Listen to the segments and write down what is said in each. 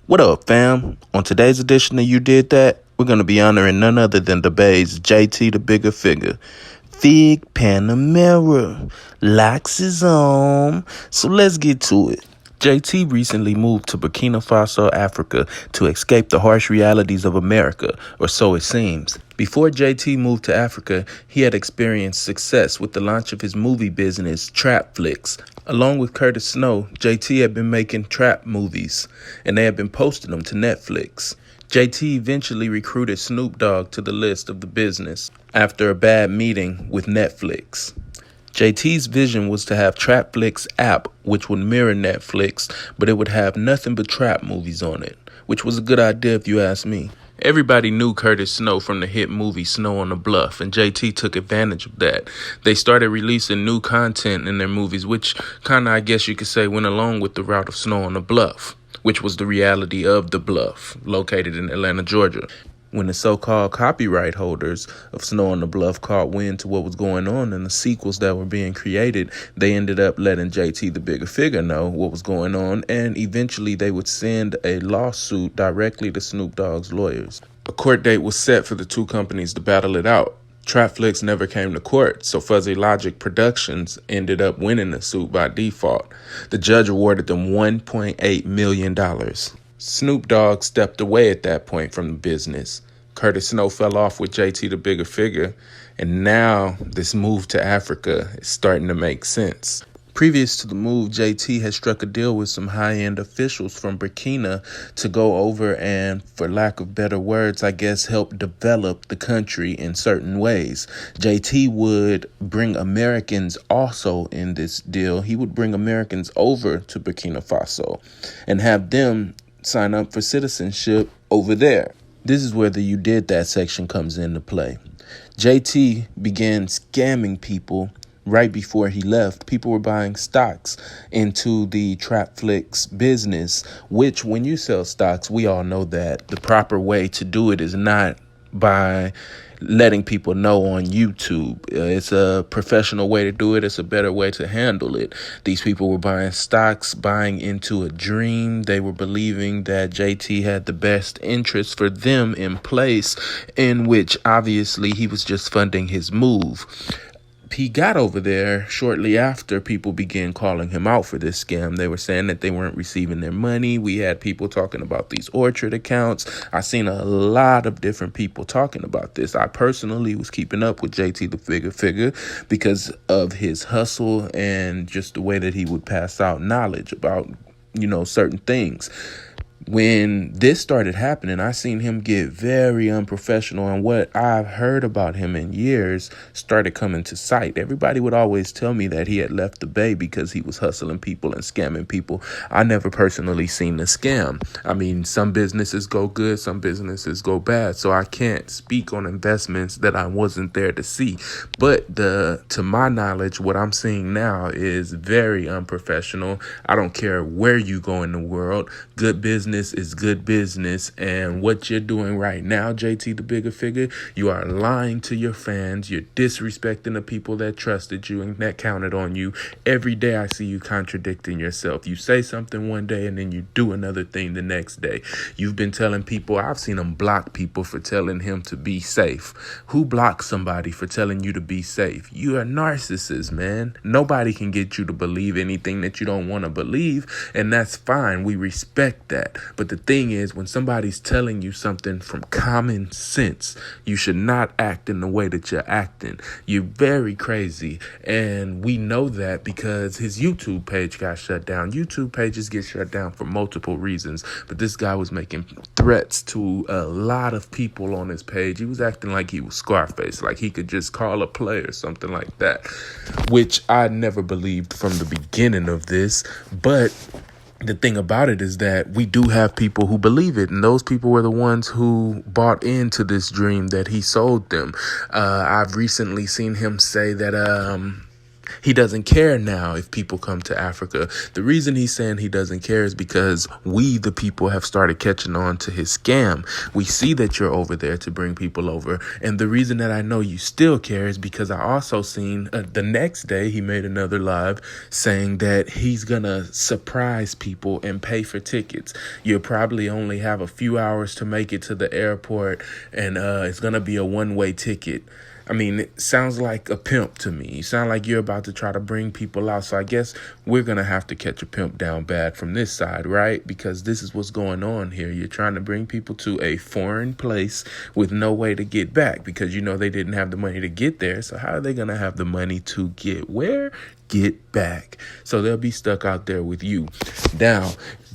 What up, fam? On today's edition of You Did That, we're going to be honoring none other than the Bay's JT The Bigga Figga. Fig Panamera. Locks is on. So let's get to it. JT recently moved to Burkina Faso, Africa, to escape the harsh realities of America, or so it seems. Before JT moved to Africa, he had experienced success with the launch of his movie business, Trap Flicks. Along with Curtis Snow, JT had been making trap movies, and they had been posting them to Netflix. JT eventually recruited Snoop Dogg to the list of the business after a bad meeting with Netflix. JT's vision was to have Trap Flicks app, which would mirror Netflix, but it would have nothing but trap movies on it, which was a good idea if you ask me. Everybody knew Curtis Snow from the hit movie Snow on the Bluff, and JT took advantage of that. They started releasing new content in their movies, which kind of, I guess you could say, went along with the route of Snow on the Bluff, which was the reality of the Bluff, located in Atlanta, Georgia. When the so-called copyright holders of Snow on the Bluff caught wind to what was going on and the sequels that were being created, they ended up letting JT The Bigga Figga know what was going on, and eventually they would send a lawsuit directly to Snoop Dogg's lawyers. A court date was set for the two companies to battle it out. Trapflix never came to court, so Fuzzy Logic Productions ended up winning the suit by default. The judge awarded them $1.8 million. Snoop Dogg stepped away at that point from the business. Curtis Snow fell off with JT The Bigga Figga, and now this move to Africa is starting to make sense. Previous to the move, JT had struck a deal with some high-end officials from Burkina to go over and, for lack of better words, I guess, help develop the country in certain ways. JT would bring Americans also in this deal. He would bring Americans over to Burkina Faso and have them sign up for citizenship over there. This is where the You Did That section comes into play. JT began scamming people right before he left. People were buying stocks into the Trapflix business, which when you sell stocks, we all know that the proper way to do it is not by letting people know on YouTube. It's a professional way to do it. It's a better way to handle it. These people were buying stocks, buying into a dream. They were believing that JT had the best interest for them in place, in which obviously he was just funding his move. He got over there shortly after people began calling him out for this scam. They were saying that they weren't receiving their money. We had people talking about these Orchard accounts. I seen a lot of different people talking about this. I personally was keeping up with JT The Bigga Figga because of his hustle and just the way that he would pass out knowledge about, certain things. When this started happening, I seen him get very unprofessional, and what I've heard about him in years started coming to sight. Everybody would always tell me that he had left the Bay because he was hustling people and scamming people. I never personally seen the scam. I mean, some businesses go good, some businesses go bad, so I can't speak on investments that I wasn't there to see. But to my knowledge, what I'm seeing now is very unprofessional. I don't care where you go in the world. Good business is good business, and what you're doing right now, JT The Bigga Figga, you are lying to your fans. You're disrespecting the people that trusted you and that counted on you. Every day I see you contradicting yourself. You say something one day and then you do another thing the next day. You've been telling people, I've seen him block people for telling him to be safe. Who blocks somebody for telling you to be safe? You are a narcissist, man. Nobody can get you to believe anything that you don't want to believe, and that's fine. We respect that. But the thing is, when somebody's telling you something from common sense, you should not act in the way that you're acting. You're very crazy. And we know that because his YouTube page got shut down. YouTube pages get shut down for multiple reasons. But this guy was making threats to a lot of people on his page. He was acting like he was Scarface, like he could just call a play or something like that, which I never believed from the beginning of this. But the thing about it is that we do have people who believe it, and those people were the ones who bought into this dream that he sold them. I've recently seen him say that He doesn't care now if people come to Africa. The reason he's saying he doesn't care is because we, the people, have started catching on to his scam. We see that you're over there to bring people over. And the reason that I know you still care is because I also seen the next day he made another live saying that he's going to surprise people and pay for tickets. You'll probably only have a few hours to make it to the airport, and it's going to be a one-way ticket. I mean, it sounds like a pimp to me. You sound like you're about to try to bring people out. So I guess we're going to have to catch a pimp down bad from this side, right? Because this is what's going on here. You're trying to bring people to a foreign place with no way to get back because, you know, they didn't have the money to get there. So how are they going to have the money to get where? Get back. So they'll be stuck out there with you. Now,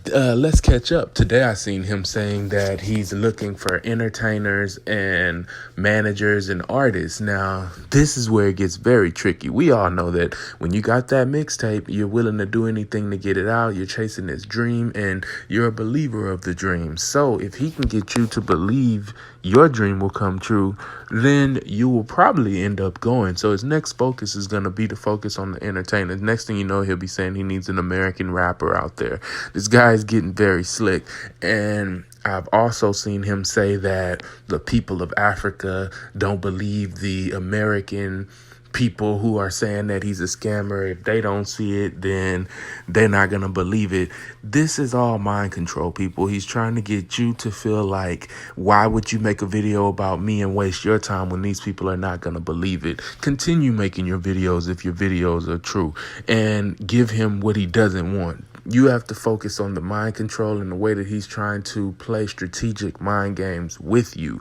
let's catch up. Today I seen him saying that he's looking for entertainers and managers and artists. Now, this is where it gets very tricky. We all know that when you got that mixtape, you're willing to do anything to get it out. You're chasing this dream and you're a believer of the dream. So if he can get you to believe your dream will come true, then you will probably end up going. So his next focus is going to be to focus on the entertainers. Next thing you know, he'll be saying he needs an American rapper out there. This guy is getting very slick. And I've also seen him say that the people of Africa don't believe the American people who are saying that he's a scammer. If they don't see it, then they're not going to believe it. This is all mind control, people. He's trying to get you to feel like, why would you make a video about me and waste your time when these people are not going to believe it? Continue making your videos if your videos are true, and give him what he doesn't want. You have to focus on the mind control and the way that he's trying to play strategic mind games with you.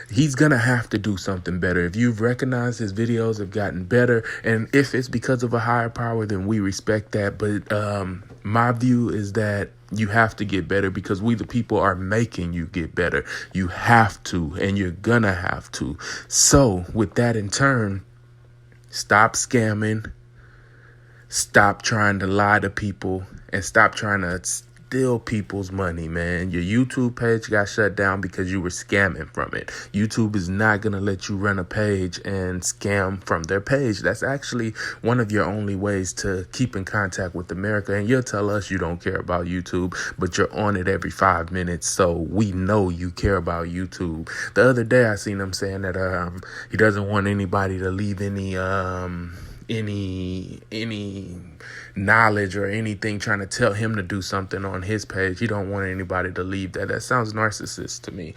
He's going to have to do something better. If you've recognized his videos have gotten better, and if it's because of a higher power, then we respect that. But my view is that you have to get better because we, the people, are making you get better. You have to, and you're going to have to. So with that in turn, stop scamming. Stop trying to lie to people and stop trying to steal people's money, man. Your YouTube page got shut down because you were scamming from it. YouTube is not going to let you run a page and scam from their page. That's actually one of your only ways to keep in contact with America. And you'll tell us you don't care about YouTube, but you're on it every 5 minutes. So we know you care about YouTube. The other day I seen him saying that he doesn't want anybody to leave any knowledge or anything trying to tell him to do something on his page. He don't want anybody to leave that. That sounds narcissist to me.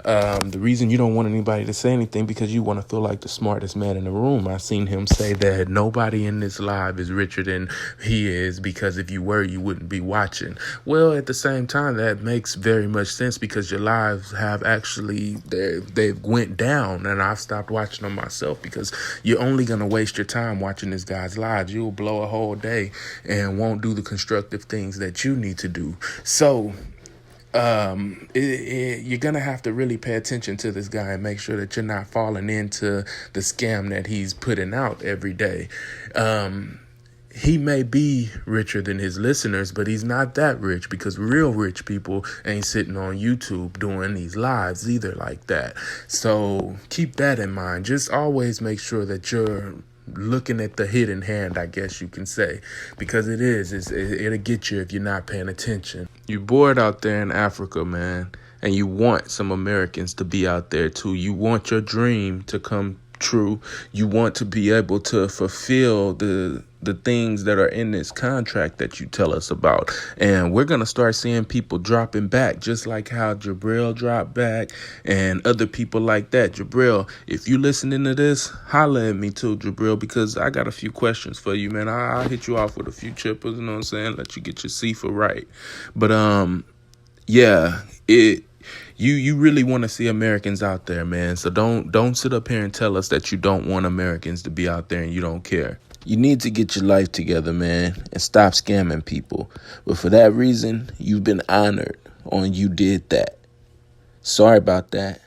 The reason you don't want anybody to say anything because you want to feel like the smartest man in the room. I seen him say that nobody in this live is richer than he is because if you were, you wouldn't be watching. Well, at the same time, that makes very much sense because your lives have actually, they've went down, and I've stopped watching them myself because you're only going to waste your time watching this guy's lives. You'll blow a whole day and won't do the constructive things that you need to do. So you're going to have to really pay attention to this guy and make sure that you're not falling into the scam that he's putting out every day. He may be richer than his listeners, but he's not that rich because real rich people ain't sitting on YouTube doing these lives either like that. So keep that in mind. Just always make sure that you're looking at the hidden hand, I guess you can say, because it'll get you if you're not paying attention. You're bored out there in Africa, man, and you want some Americans to be out there too. You want your dream to come true. You want to be able to fulfill the things that are in this contract that you tell us about. And we're going to start seeing people dropping back, just like how Jabril dropped back and other people like that. Jabril, if you listening to this, holla at me too, Jabril, because I got a few questions for you, man. I'll hit you off with a few chippers, you know what I'm saying? Let you get your CFA right. But yeah, you really want to see Americans out there, man. So don't sit up here and tell us that you don't want Americans to be out there and you don't care. You need to get your life together, man, and stop scamming people. But for that reason, you've been honored on You Did That. Sorry about that.